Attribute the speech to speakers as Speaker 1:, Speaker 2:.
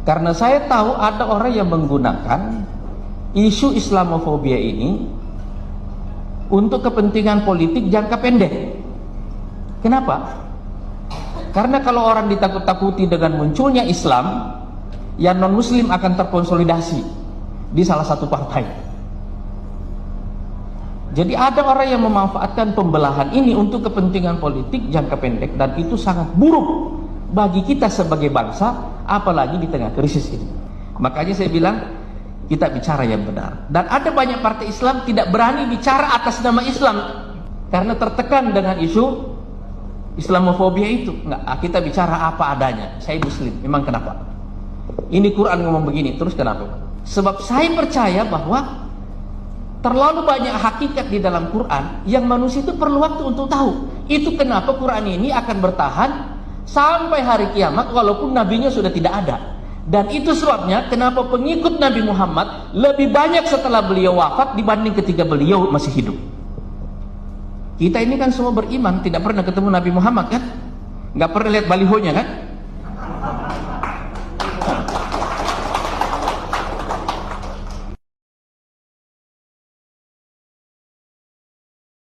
Speaker 1: Karena saya tahu ada orang yang menggunakan isu Islamofobia ini untuk kepentingan politik jangka pendek. Kenapa? Karena kalau orang ditakut-takuti dengan munculnya Islam, yang non-muslim akan terkonsolidasi di salah satu partai. Jadi ada orang yang memanfaatkan pembelahan ini untuk kepentingan politik jangka pendek, dan itu sangat buruk bagi kita sebagai bangsa, apalagi di tengah krisis ini. Makanya saya bilang kita bicara yang benar. Dan ada banyak partai Islam tidak berani bicara atas nama Islam karena tertekan dengan isu Islamofobia itu. Enggak, kita bicara apa adanya. Saya Muslim, memang kenapa? Ini Quran ngomong begini, terus kenapa? Sebab saya percaya bahwa terlalu banyak hakikat di dalam Quran yang manusia itu perlu waktu untuk tahu. Itu kenapa Quran ini akan bertahan sampai hari kiamat walaupun nabinya sudah tidak ada. Dan itu sebabnya kenapa pengikut Nabi Muhammad lebih banyak setelah beliau wafat dibanding ketika beliau masih hidup. Kita ini kan semua beriman, tidak pernah ketemu Nabi Muhammad kan? Nggak pernah lihat balihonya kan?